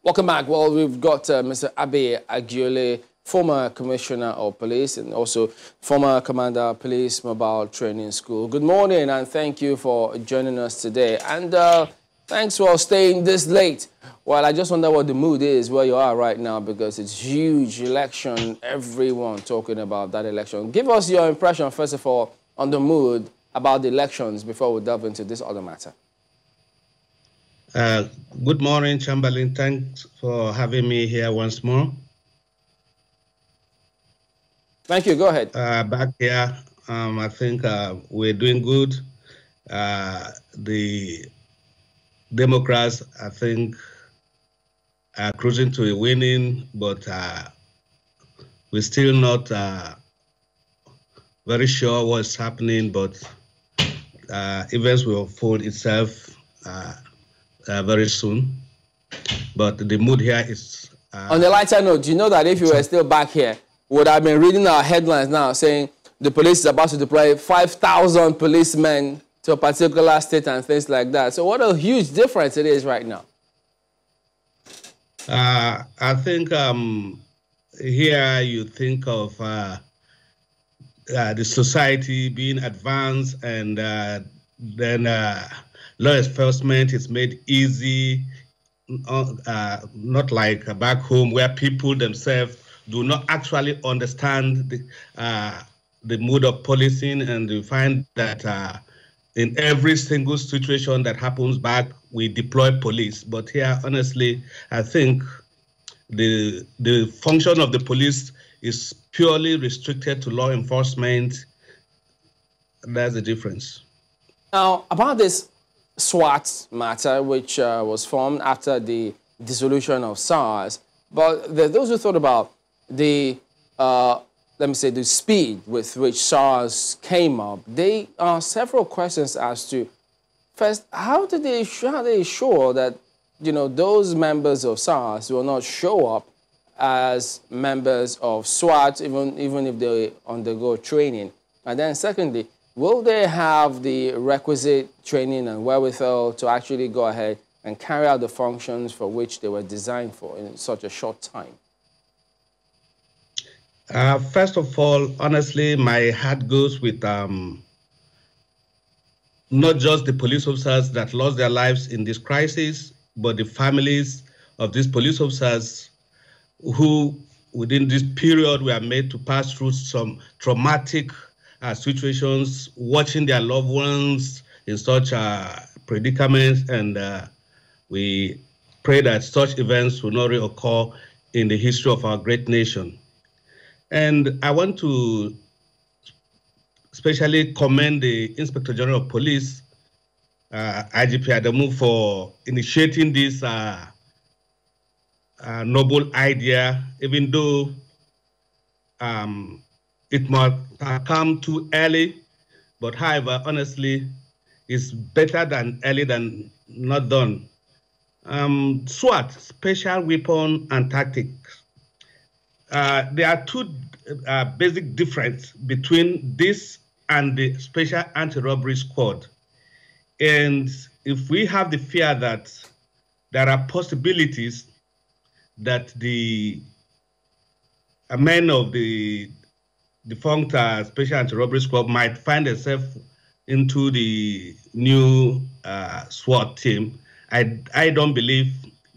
Welcome back. Well, we've got Mr. Abe Agiole, former Commissioner of Police and also former Commander of Police Mobile Training School. Good morning and thank you for joining us today. And thanks for staying this late. Well, I just wonder what the mood is where you are right now because it's huge election, everyone talking about that election. Give us your impression, first of all, on the mood about the elections before we delve into this other matter. Good morning, Chamberlain. Thanks for having me here once more. Thank you. Go ahead. Back here, I think we're doing good. The Democrats, I think, are cruising to a winning, but we're still not very sure what's happening, but events will unfold itself very soon, but the mood here is... On the lighter note, do you know that if you were still back here, would have been reading our headlines now saying the police is about to deploy 5,000 policemen to a particular state and things like that. So what a huge difference it is right now. I think here you think of the society being advanced and then law enforcement is made easy, not like back home where people themselves do not actually understand the mood of policing, and you find that in every single situation that happens back, we deploy police. But here, honestly, I think the function of the police is purely restricted to law enforcement. That's the difference. Now, about this SWAT matter, which was formed after the dissolution of SARS, but those who thought about the, let me say, the speed with which SARS came up, there are several questions as to, first, how are they sure that, you know, those members of SARS will not show up as members of SWAT, even if they undergo training? And then secondly, will they have the requisite training and wherewithal to actually go ahead and carry out the functions for which they were designed for in such a short time? First of all, honestly, my heart goes with not just the police officers that lost their lives in this crisis, but the families of these police officers who, within this period, were made to pass through some traumatic situations, watching their loved ones in such predicaments, and we pray that such events will not reoccur in the history of our great nation. And I want to especially commend the Inspector General of Police, IGP Adamu, for initiating this noble idea, even though it might have come too early, but however, honestly, it's better than early than not done. SWAT, Special Weapon and Tactics. There are two basic differences between this and the Special Anti-Robbery Squad. And if we have the fear that there are possibilities that the men of the defunct Special Anti-Robbery Squad might find themselves into the new SWAT team, I don't believe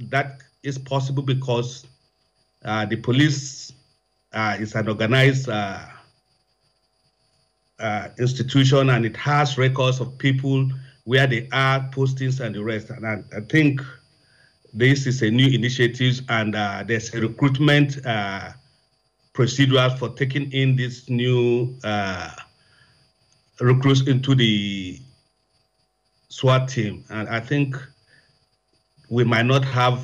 that is possible, because the police is an organized institution, and it has records of people, where they are, postings, and the rest. And I think this is a new initiative, and there's a recruitment procedures for taking in this new recruits into the SWAT team. And I think we might not have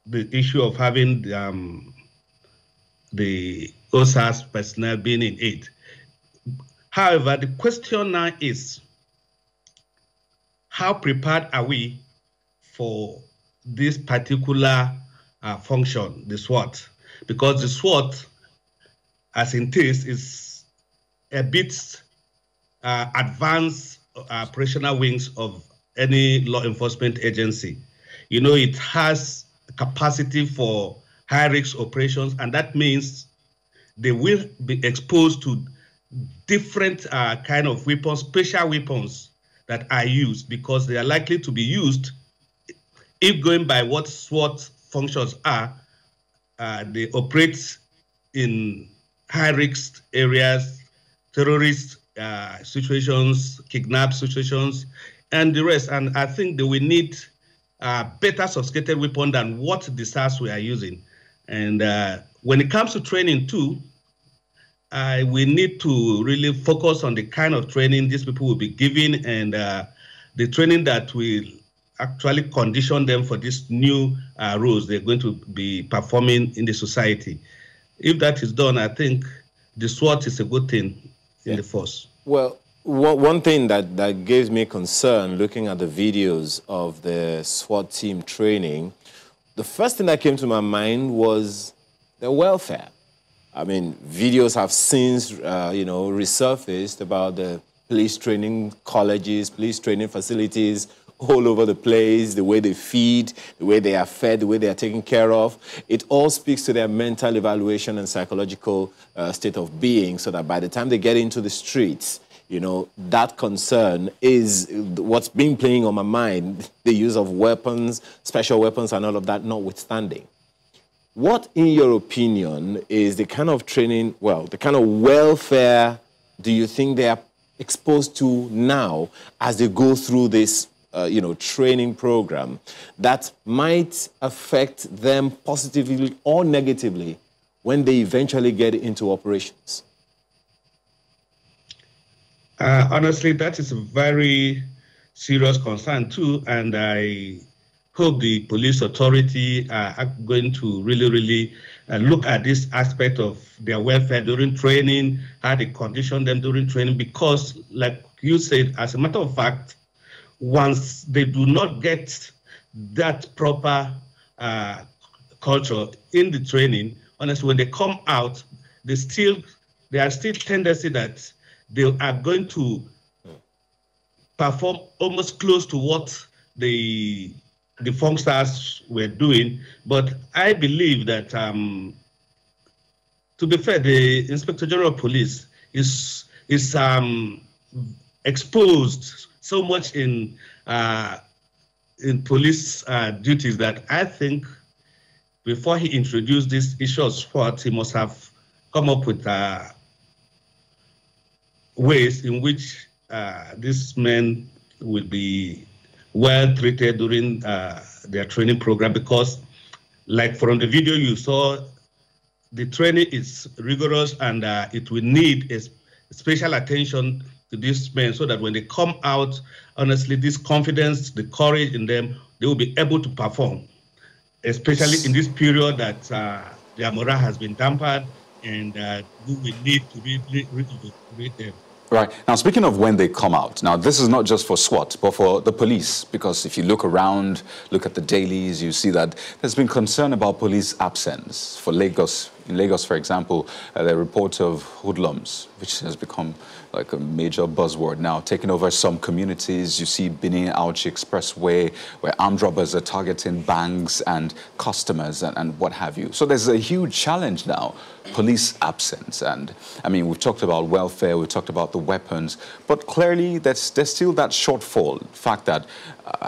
the issue of having the OSAS personnel being in it. However, the question now is, how prepared are we for this particular function, the SWAT? Because the SWAT, as it is a bit advanced operational wings of any law enforcement agency. You know, it has capacity for high-risk operations, and that means they will be exposed to different kind of weapons, special weapons that are used, because they are likely to be used, if going by what SWAT functions are, they operate in high-risk areas, terrorist situations, kidnap situations, and the rest. And I think that we need better sophisticated weapon than what the SARS we are using. And when it comes to training too, we need to really focus on the kind of training these people will be given, and the training that will actually condition them for these new roles they're going to be performing in the society. If that is done, I think the SWAT is a good thing in the force. Well, one thing that gives me concern looking at the videos of the SWAT team training, the first thing that came to my mind was their welfare. I mean, videos have since, resurfaced about the police training colleges, police training facilities all over the place, the way they feed, the way they are fed, the way they are taken care of. It all speaks to their mental evaluation and psychological state of being, so that by the time they get into the streets, that concern is what's been playing on my mind, the use of weapons, special weapons and all of that notwithstanding. What, in your opinion, is the kind of training, the kind of welfare do you think they are exposed to now as they go through this, training program that might affect them positively or negatively when they eventually get into operations? Honestly, that is a very serious concern too, and I hope the police authority are going to really look at this aspect of their welfare during training, how they condition them during training, because like you said, as a matter of fact, once they do not get that proper culture in the training, honestly, when they come out, there are still tendency that they are going to perform almost close to what the Funkstars were doing. But I believe that, to be fair, the Inspector General of Police is exposed so much in police duties that I think before he introduced this issue of SWAT, he must have come up with ways in which these men will be well treated during their training program, because like from the video you saw, the training is rigorous, and it will need a special attention to these men, so that when they come out, honestly, this confidence, the courage in them, they will be able to perform, especially in this period that their morale has been dampened, and we will need to really reactivate them. Right. Now, speaking of when they come out, now this is not just for SWAT, but for the police, because if you look around, look at the dailies, you see that there's been concern about police absence. For Lagos, in Lagos, for example, there are reports of hoodlums, which has become like a major buzzword now, taking over some communities. You see Benin-Auchi Expressway, where armed robbers are targeting banks and customers and what have you. So there's a huge challenge now, police absence. And I mean, we've talked about welfare, we've talked about the weapons, but clearly there's still that shortfall. The fact that,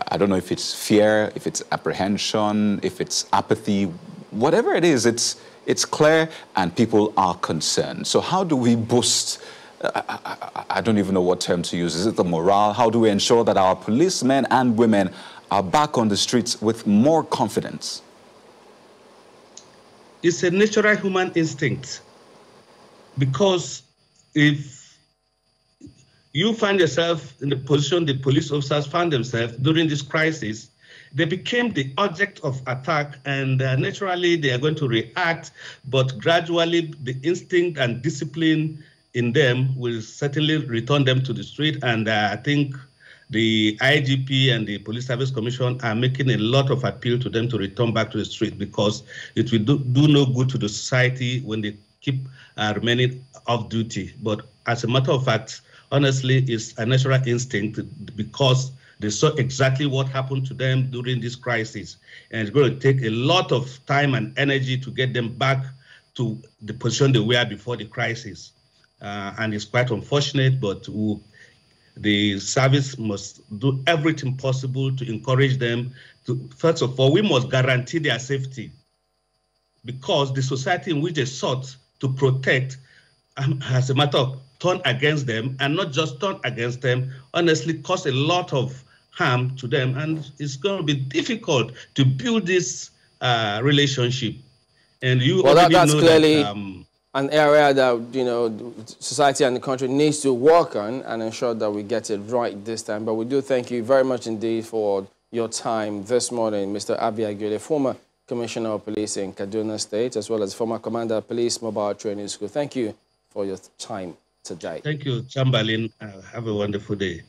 I don't know if it's fear, if it's apprehension, if it's apathy, whatever it is, it's clear and people are concerned. So how do we boost, I don't even know what term to use, is it the morale? How do we ensure that our policemen and women are back on the streets with more confidence? It's a natural human instinct, because if you find yourself in the position the police officers found themselves during this crisis, they became the object of attack, and naturally they are going to react, but gradually the instinct and discipline in them will certainly return them to the street. And I think the IGP and the Police Service Commission are making a lot of appeal to them to return back to the street, because it will do no good to the society when they keep remaining off duty. But as a matter of fact, honestly, it's a natural instinct, because They saw exactly what happened to them during this crisis. And it's going to take a lot of time and energy to get them back to the position they were before the crisis. And it's quite unfortunate, but the service must do everything possible to encourage them to, first of all, we must guarantee their safety, because the society in which they sought to protect, as a matter of turn against them, and not just turn against them, honestly cause a lot of harm to them. And it's going to be difficult to build this relationship. And you already that's know clearly that, an area that, you know, society and the country needs to work on and ensure that we get it right this time. But we do thank you very much indeed for your time this morning, Mr. Abi Aguile, former Commissioner of Police in Kaduna State, as well as former Commander of Police Mobile Training School. Thank you for your time today. Thank you, Chamberlain. Have a wonderful day.